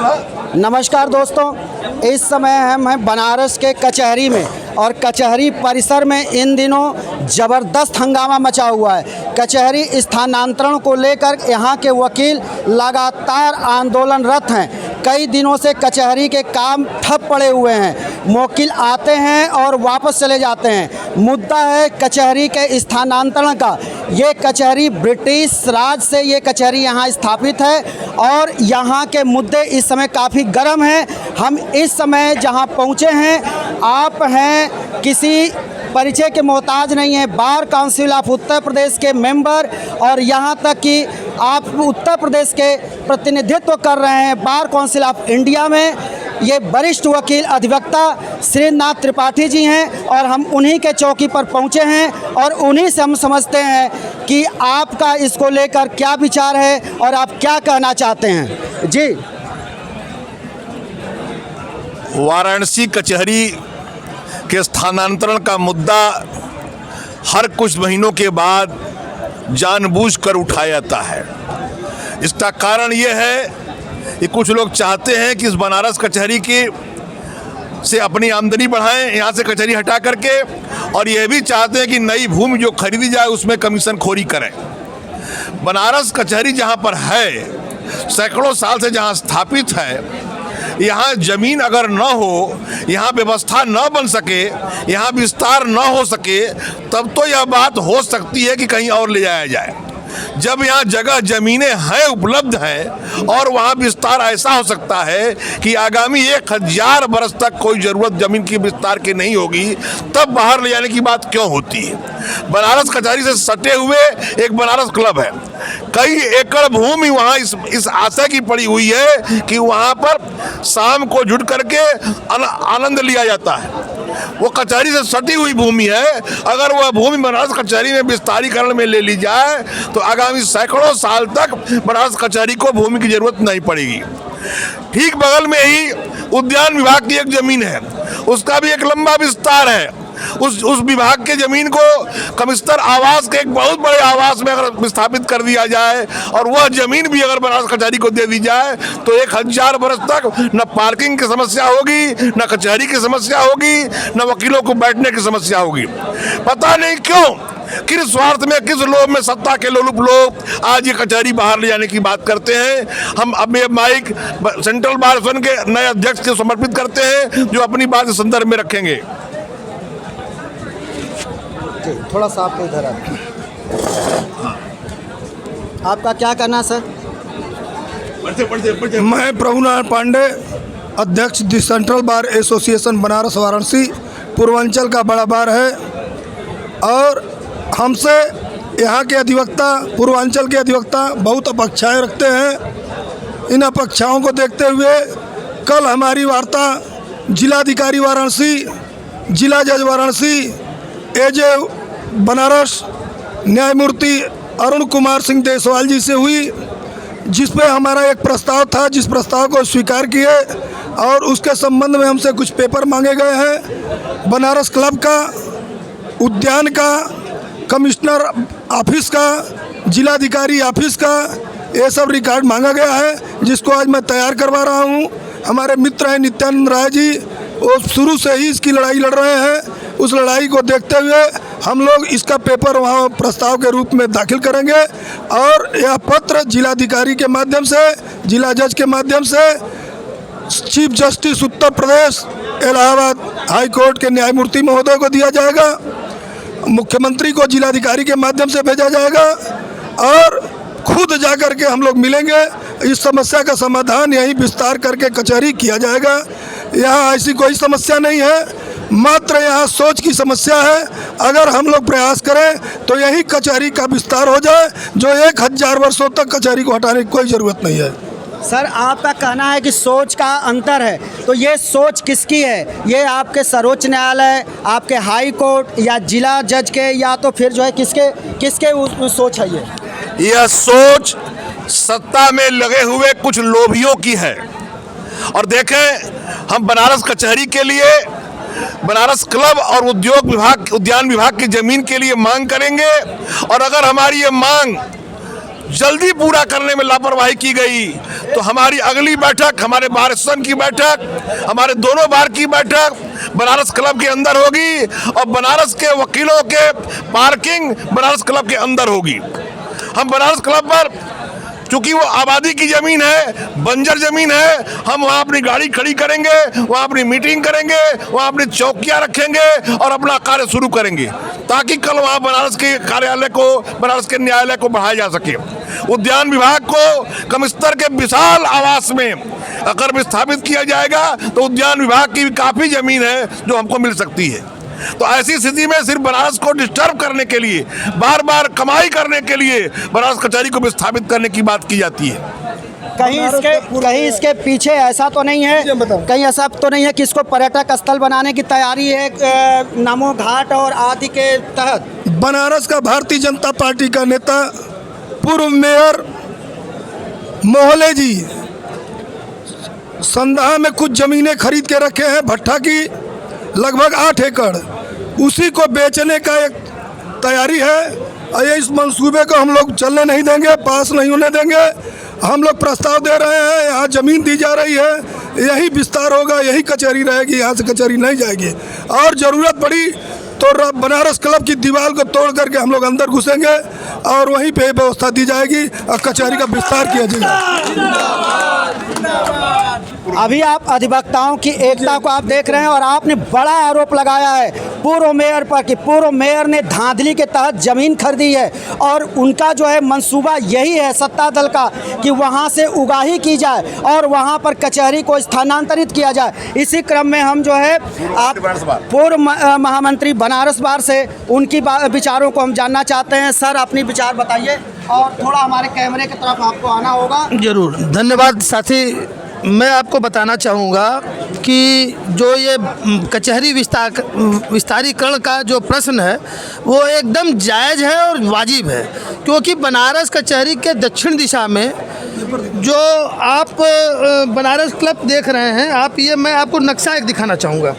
नमस्कार दोस्तों, इस समय हम हैं बनारस के कचहरी में और कचहरी परिसर में इन दिनों ज़बरदस्त हंगामा मचा हुआ है। कचहरी स्थानांतरण को लेकर यहाँ के वकील लगातार आंदोलनरत हैं। कई दिनों से कचहरी के काम ठप पड़े हुए हैं। वकील आते हैं और वापस चले जाते हैं। मुद्दा है कचहरी के स्थानांतरण का। ये कचहरी ब्रिटिश राज से ये कचहरी यहाँ स्थापित है और यहाँ के मुद्दे इस समय काफ़ी गर्म हैं। हम इस समय जहाँ पहुँचे हैं, आप हैं किसी परिचय के मोहताज नहीं है, bar council of Uttar Pradesh के मेंबर और यहाँ तक कि आप उत्तर प्रदेश के प्रतिनिधित्व कर रहे हैं बार काउंसिल ऑफ इंडिया में। ये वरिष्ठ वकील अधिवक्ता श्रीनाथ त्रिपाठी जी हैं और हम उन्हीं के चौकी पर पहुँचे हैं और उन्हीं से हम समझते हैं कि आपका इसको लेकर क्या विचार है और आप क्या कहना चाहते हैं। जी, वाराणसी कचहरी के स्थानांतरण का मुद्दा हर कुछ महीनों के बाद जानबूझकर उठाया जाता है। इसका कारण ये है कि कुछ लोग चाहते हैं कि इस बनारस कचहरी की से अपनी आमदनी बढ़ाएं, यहाँ से कचहरी हटा करके, और यह भी चाहते हैं कि नई भूमि जो खरीदी जाए उसमें कमीशन खोरी करें। बनारस कचहरी जहाँ पर है, सैकड़ों साल से जहाँ स्थापित है, यहाँ ज़मीन अगर न हो, यहाँ व्यवस्था न बन सके, यहाँ विस्तार न हो सके, तब तो यह बात हो सकती है कि कहीं और ले जाया जाए। जब यहाँ जगह ज़मीनें हैं, उपलब्ध हैं और वहाँ विस्तार ऐसा हो सकता है कि आगामी 1000 बरस तक कोई ज़रूरत ज़मीन की विस्तार की नहीं होगी, तब बाहर ले जाने की बात क्यों होती है। बनारस कचहरी से सटे हुए एक बनारस क्लब है। कई एकड़ भूमि वहाँ इस आशय की पड़ी हुई है कि वहाँ पर शाम को जुट करके आनंद लिया जाता है। वो कचहरी से सटी हुई भूमि है। अगर वह भूमि बनारस कचहरी में विस्तारीकरण में ले ली जाए तो आगामी सैकड़ों साल तक बनारस कचहरी को भूमि की जरूरत नहीं पड़ेगी। ठीक बगल में ही उद्यान विभाग की एक जमीन है, उसका भी एक लंबा विस्तार है। उस विभाग के जमीन को कमिश्नर आवास के एक बहुत बड़े आवास में अगर विस्थापित कर दिया जाए और वह जमीन भी अगर बनारस कचहरी को दे दी जाए तो 1000 बरस तक न पार्किंग की समस्या होगी, न कचहरी की समस्या होगी, न वकीलों को बैठने की समस्या होगी। पता नहीं क्यों, किस स्वार्थ में, किस लोभ में सत्ता के लोलुप लोग आज ये कचहरी बाहर ले जाने की बात करते हैं। हम अब ये माइक सेंट्रल बार एसोसिएशन के नए अध्यक्ष को समर्पित करते हैं जो अपनी बात इस संदर्भ में रखेंगे। थोड़ा सा आपको इधर आपका क्या कहना सर? मैं प्रभुनारायण पांडे, अध्यक्ष the central bar association Banaras Varanasi Purvanchal का बड़ा बार है और हमसे यहाँ के अधिवक्ता, पूर्वांचल के अधिवक्ता बहुत अपेक्षाएं रखते हैं। इन अपेक्षाओं को देखते हुए कल हमारी वार्ता जिलाधिकारी वाराणसी, जिला जज वाराणसी, एजे बनारस न्यायमूर्ति अरुण कुमार सिंह देसवाल जी से हुई, जिस पे हमारा एक प्रस्ताव था, जिस प्रस्ताव को स्वीकार किए और उसके संबंध में हमसे कुछ पेपर मांगे गए हैं। बनारस क्लब का, उद्यान का, कमिश्नर ऑफिस का, जिलाधिकारी ऑफिस का, ये सब रिकॉर्ड मांगा गया है, जिसको आज मैं तैयार करवा रहा हूँ। हमारे मित्र हैं नित्यानंद राय जी, वो शुरू से ही इसकी लड़ाई लड़ रहे हैं। उस लड़ाई को देखते हुए हम लोग इसका पेपर वहाँ प्रस्ताव के रूप में दाखिल करेंगे और यह पत्र जिलाधिकारी के माध्यम से, जिला जज के माध्यम से chief justice Uttar Pradesh Allahabad high court के न्यायमूर्ति महोदय को दिया जाएगा, मुख्यमंत्री को जिलाधिकारी के माध्यम से भेजा जाएगा और खुद जाकर के हम लोग मिलेंगे। इस समस्या का समाधान यहीं विस्तार करके कचहरी किया जाएगा। यहाँ ऐसी कोई समस्या नहीं है, मात्र यहाँ सोच की समस्या है। अगर हम लोग प्रयास करें तो यही कचहरी का विस्तार हो जाए, जो 1000 वर्षों तक कचहरी को हटाने की कोई ज़रूरत नहीं है। सर, आपका कहना है कि सोच का अंतर है, तो ये सोच किसकी है? ये आपके सर्वोच्च न्यायालय, आपके हाई कोर्ट या जिला जज के, या तो फिर जो है किसके सोच है? यह सोच सत्ता में लगे हुए कुछ लोभियों की है। और देखें, हम बनारस कचहरी के लिए बनारस क्लब और उद्यान विभाग की जमीन के लिए मांग करेंगे और अगर हमारी ये मांग जल्दी पूरा करने में लापरवाही की गई तो हमारी अगली बैठक, हमारे बार एसोसिएशन की बैठक, हमारे दोनों बार की बैठक बनारस क्लब के अंदर होगी और बनारस के वकीलों के पार्किंग बनारस क्लब के अंदर होगी। हम बनारस क्लब पर, चूंकि वो आबादी की जमीन है, बंजर जमीन है, हम वहाँ अपनी गाड़ी खड़ी करेंगे, वहाँ अपनी मीटिंग करेंगे, वहाँ अपनी चौकियाँ रखेंगे और अपना कार्य शुरू करेंगे ताकि कल वहाँ बनारस के कार्यालय को, बनारस के न्यायालय को बढ़ाया जा सके। उद्यान विभाग को कम स्तर के विशाल आवास में अगर विस्थापित किया जाएगा तो उद्यान विभाग की भी काफ़ी ज़मीन है जो हमको मिल सकती है। तो ऐसी स्थिति में सिर्फ बनारस को डिस्टर्ब करने के लिए, बार बार कमाई करने के लिए बनारस कचहरी को विस्थापित करने की बात की जाती है। कहीं इसके पीछे ऐसा तो नहीं है, कहीं ऐसा तो नहीं है कि इसको पर्यटक स्थल बनाने की तैयारी है नमो घाट और आदि के तहत? बनारस का भारतीय जनता पार्टी का नेता पूर्व मेयर मोहल्ले जी संदहा में कुछ ज़मीनें खरीद के रखे हैं, भट्टा की लगभग 8 एकड़, उसी को बेचने का एक तैयारी है। और इस मंसूबे को हम लोग चलने नहीं देंगे, पास नहीं होने देंगे। हम लोग प्रस्ताव दे रहे हैं, यहाँ ज़मीन दी जा रही है, यही विस्तार होगा, यही कचहरी रहेगी, यहाँ से कचहरी नहीं जाएगी। और ज़रूरत पड़ी तो बनारस क्लब की दीवार को तोड़ करके हम लोग अंदर घुसेंगे और वहीं पे व्यवस्था दी जाएगी और कचहरी का विस्तार किया जाएगा। अभी आप अधिवक्ताओं की एकता को आप देख रहे हैं और आपने बड़ा आरोप लगाया है पूर्व मेयर पर कि पूर्व मेयर ने धांधली के तहत ज़मीन खरीदी है और उनका जो है मंसूबा यही है सत्ता दल का कि वहां से उगाही की जाए और वहां पर कचहरी को स्थानांतरित किया जाए। इसी क्रम में हम जो है आप पूर्व महामंत्री बनारस बार से उनकी विचारों को हम जानना चाहते हैं। सर, अपनी विचार बताइए और थोड़ा हमारे कैमरे की तरफ आपको आना होगा। जरूर, धन्यवाद साथी। मैं आपको बताना चाहूँगा कि जो ये कचहरी विस्तारीकरण का जो प्रश्न है वो एकदम जायज़ है और वाजिब है, क्योंकि बनारस कचहरी के दक्षिण दिशा में जो आप बनारस क्लब देख रहे हैं, आप ये मैं आपको नक्शा एक दिखाना चाहूँगा।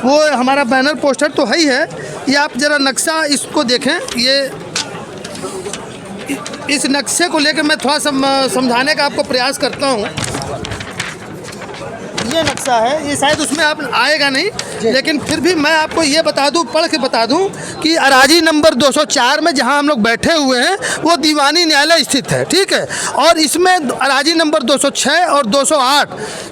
वो हमारा बैनर पोस्टर तो है ही है, ये आप ज़रा नक्शा इसको देखें। ये इस नक्शे को लेकर मैं थोड़ा समझाने का आपको प्रयास करता हूँ। ये नक्शा है, ये शायद उसमें आप आएगा नहीं, लेकिन फिर भी मैं आपको ये बता दूं, पढ़ के बता दूं कि अराजी नंबर 204 में जहां हम लोग बैठे हुए हैं वो दीवानी न्यायालय स्थित है, ठीक है। और इसमें अराजी नंबर 206 और 208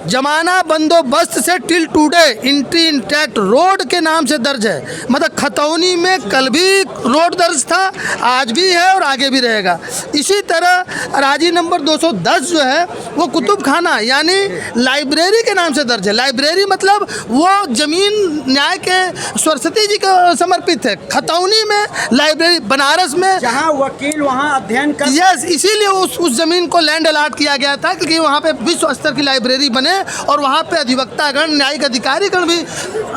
जमाना बंदोबस्त से till today entry intact road के नाम से दर्ज है। मतलब खतौनी में कल भी रोड दर्ज था, आज भी है और आगे भी रहेगा। इसी तरह अराजी नंबर 210 जो है वो कुतुब खाना यानी लाइब्रेरी के नाम से दर्ज है। लाइब्रेरी मतलब वो जमीन न्याय के सरस्वती जी को समर्पित है। खतौनी में लाइब्रेरी, बनारस में जहां वकील वहां अध्ययन कर, यस, इसीलिए उस जमीन को लैंड अलाट किया गया था क्योंकि वहाँ पे विश्व स्तर की लाइब्रेरी बने और वहाँ पे अधिवक्तागण, न्यायिक अधिकारीगण भी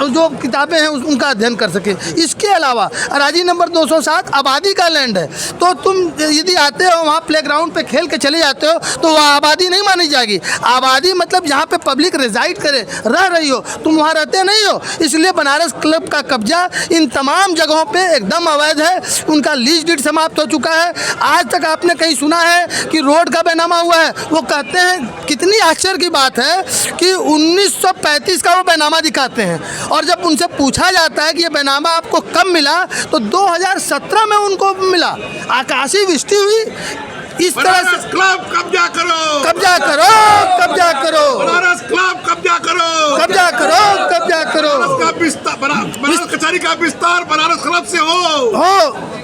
जो किताबें हैं उनका अध्ययन कर सके। इसके अलावा अराजी नंबर 207 आबादी का लैंड है, तो तुम यदि आते हो वहाँ प्लेग्राउंड पे खेल के चले जाते हो तो वह आबादी नहीं मानी जाएगी। आबादी मतलब जहाँ पे पब्लिक रिजाइड करे, रह रही हो, तुम वहाँ रहते नहीं हो। इसलिए बनारस क्लब का कब्जा इन तमाम जगहों पे एकदम अवैध है। उनका लीज डीड समाप्त हो चुका है। आज तक आपने कहीं सुना है कि रोड का बैनामा हुआ है? वो कहते हैं, कितनी आश्चर्य की बात है कि 1935 का वो बैनामा दिखाते हैं और जब उनसे पूछा जाता है कि ये बैनामा आपको कब मिला तो 2017 में उनको मिला। आकाशीय वृष्टि हुई। इस तरह से क्लब कब्जा करो, कब्जा करो, कब्जा करो, बनारस क्लब कब्जा करो, कब्जा करो, कब्जा करो। बनारस कचहरी का विस्तार बनारस क्लब से हो,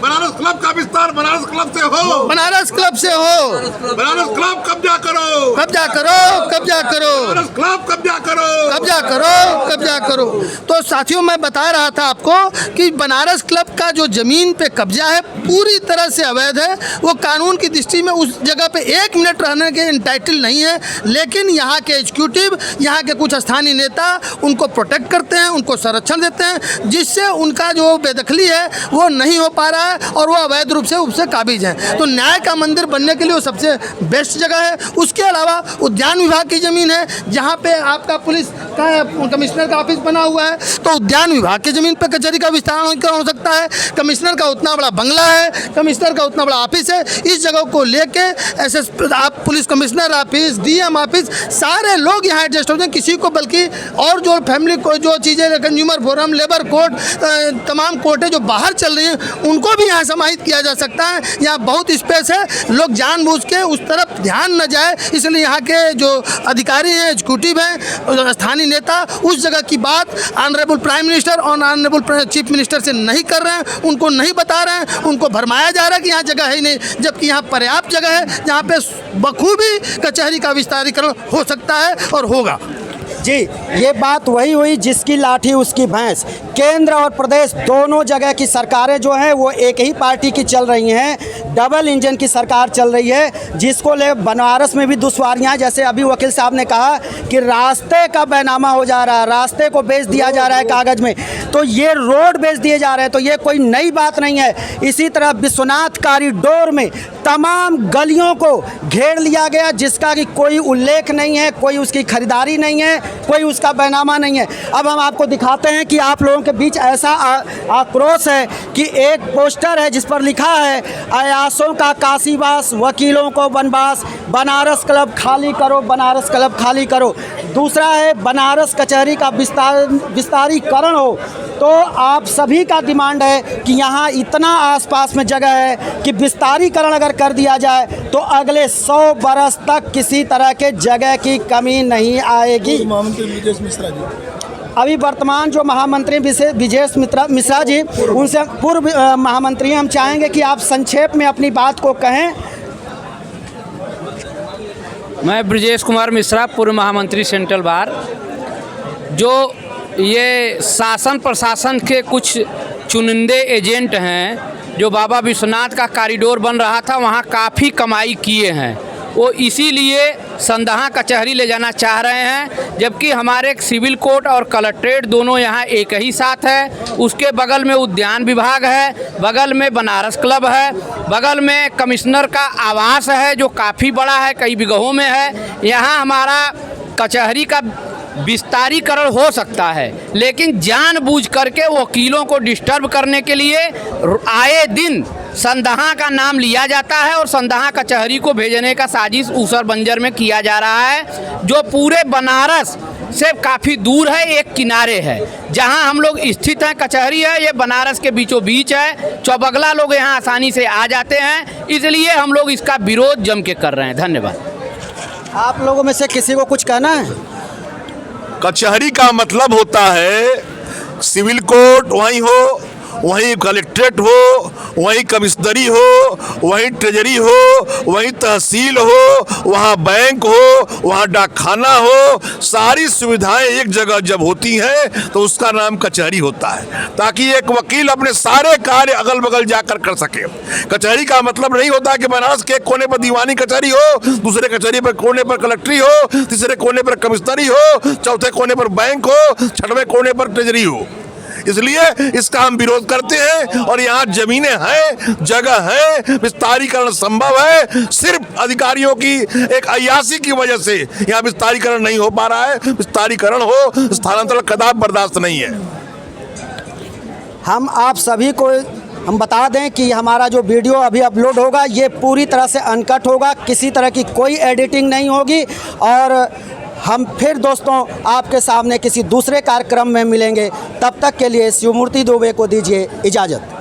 बनारस क्लब का विस्तार बनारस क्लब से हो, बनारस क्लब से हो, बनारस क्लब कब्जा करो, कब्जा करो, कब्जा करो, बनारस क्लब कब्जा करो, कब्जा करो, कब्जा करो। तो साथियों, मैं बता रहा था आपको कि बनारस क्लब का जो जमीन पे कब्जा है पूरी तरह से अवैध है। वो कानून की दृष्टि में उस जगह पे 1 मिनट रहने के इंटाइटल नहीं है, लेकिन यहाँ के एग्जीक्यूटिव, यहाँ के कुछ स्थानीय नेता उनको प्रोटेक्ट करते हैं, उनको संरक्षण देते हैं, जिससे उनका जो बेदखली है वो नहीं हो पा रहा है और वो अवैध रूप से उससे काबिज हैं। तो न्याय का मंदिर बनने के लिए वो सबसे बेस्ट जगह है। उसके अलावा उद्यान विभाग की ज़मीन है जहाँ पे आपका पुलिस सकता है, कमिश्नर का ऑफिस बना हुआ है, तो उद्यान विभाग की ज़मीन पर कचहरी का विस्तार हो सकता है। कमिश्नर का उतना बड़ा बंगला है, कमिश्नर का उतना बड़ा ऑफिस है, इस जगह को लेके एसएस आप police commissioner office, DM office, सारे लोग यहाँ एडजस्ट हो जाए। किसी को बल्कि और जो फैमिली को जो चीज़ें कंज्यूमर फोरम, लेबर कोर्ट, तमाम कोर्टें जो बाहर चल रही हैं उनको भी यहाँ समाहित किया जा सकता है। यहाँ बहुत स्पेस है, लोग जानबूझ के उस तरफ ध्यान न जाए, इसलिए यहाँ के जो अधिकारी हैं, एग्जीक्यूटिव हैं, स्थानीय नेता उस जगह की बात ऑनरेबल प्राइम मिनिस्टर और ऑनरेबल चीफ मिनिस्टर से नहीं कर रहे हैं, उनको नहीं बता रहे हैं, उनको भरमाया जा रहा है कि यहाँ जगह है ही नहीं, जबकि यहाँ पर्याप्त जगह है जहाँ पे बखूबी कचहरी का विस्तारीकरण हो सकता है और होगा। जी, ये बात वही हुई जिसकी लाठी उसकी भैंस। केंद्र और प्रदेश दोनों जगह की सरकारें जो हैं वो एक ही पार्टी की चल रही हैं, डबल इंजन की सरकार चल रही है, जिसको ले बनारस में भी दुश्वारियां, जैसे अभी वकील साहब ने कहा कि रास्ते का बैनामा हो जा रहा है, रास्ते को बेच दिया जा रहा है कागज़ में, तो ये रोड बेच दिए जा रहे हैं, तो ये कोई नई बात नहीं है। इसी तरह विश्वनाथ कॉरिडोर में तमाम गलियों को घेर लिया गया जिसका कि कोई उल्लेख नहीं है, कोई उसकी खरीदारी नहीं है, कोई उसका बैनामा नहीं है। अब हम आपको दिखाते हैं कि आप लोगों के बीच ऐसा आक्रोश है कि एक पोस्टर है जिस पर लिखा है अयासों का काशीवास, वकीलों को बनवास, बनारस क्लब खाली करो, बनारस क्लब खाली करो। दूसरा है बनारस कचहरी का विस्तारीकरण हो। तो आप सभी का डिमांड है कि यहाँ इतना आसपास में जगह है कि विस्तारीकरण अगर कर दिया जाए तो अगले 100 बरस तक किसी तरह के जगह की कमी नहीं आएगी। अभी वर्तमान जो महामंत्री विजेश मिश्रा जी, उनसे पूर्व महामंत्री, हम चाहेंगे कि आप संक्षेप में अपनी बात को कहें। मैं ब्रजेश कुमार मिश्रा, पूर्व महामंत्री सेंट्रल बार। जो ये शासन प्रशासन के कुछ चुनिंदे एजेंट हैं, जो बाबा विश्वनाथ का कॉरिडोर बन रहा था वहाँ काफ़ी कमाई किए हैं, वो इसीलिए संदहा कचहरी ले जाना चाह रहे हैं, जबकि हमारे सिविल कोर्ट और कलेक्ट्रेट दोनों यहाँ एक ही साथ है। उसके बगल में उद्यान विभाग है, बगल में बनारस क्लब है, बगल में कमिश्नर का आवास है जो काफ़ी बड़ा है, कई बिगहों में है। यहाँ हमारा कचहरी का विस्तारीकरण हो सकता है, लेकिन जानबूझ करके वकीलों को डिस्टर्ब करने के लिए आए दिन संदहा का नाम लिया जाता है और संदहा कचहरी को भेजने का साजिश ऊसर बंजर में किया जा रहा है, जो पूरे बनारस से काफ़ी दूर है, एक किनारे है जहां हम लोग स्थित हैं। कचहरी है ये बनारस के बीचों बीच है, चौबगला लोग यहां आसानी से आ जाते हैं, इसलिए हम लोग इसका विरोध जम के कर रहे हैं। धन्यवाद। आप लोगों में से किसी को कुछ कहना है? कचहरी का मतलब होता है सिविल कोर्ट वहीं हो, वहीं कलेक्ट्रेट हो, वहीं कमिश्नरी हो, वहीं ट्रेजरी हो, वहीं तहसील हो, वहाँ बैंक हो, वहाँ डाकखाना हो, सारी सुविधाएं एक जगह जब होती हैं तो उसका नाम कचहरी होता है, ताकि एक वकील अपने सारे कार्य अगल बगल जाकर कर सके। कचहरी का मतलब नहीं होता कि बनारस के एक कोने पर दीवानी कचहरी हो, दूसरे कचहरी पर कोने पर कलेक्ट्री हो, तीसरे कोने पर कमिश्नरी हो, चौथे कोने पर बैंक हो, छठवें कोने पर ट्रेजरी हो। इसलिए इसका हम विरोध करते हैं और यहाँ जमीनें हैं, जगह है, विस्तारीकरण संभव है, सिर्फ अधिकारियों की एक अय्यासी की वजह से यहाँ विस्तारीकरण नहीं हो पा रहा है। विस्तारीकरण हो, स्थानांतरण कदापि बर्दाश्त नहीं है। हम आप सभी को हम बता दें कि हमारा जो वीडियो अभी अपलोड होगा ये पूरी तरह से अनकट होगा, किसी तरह की कोई एडिटिंग नहीं होगी, और हम फिर दोस्तों आपके सामने किसी दूसरे कार्यक्रम में मिलेंगे। तब तक के लिए शिवमूर्ति दुबे को दीजिए इजाज़त।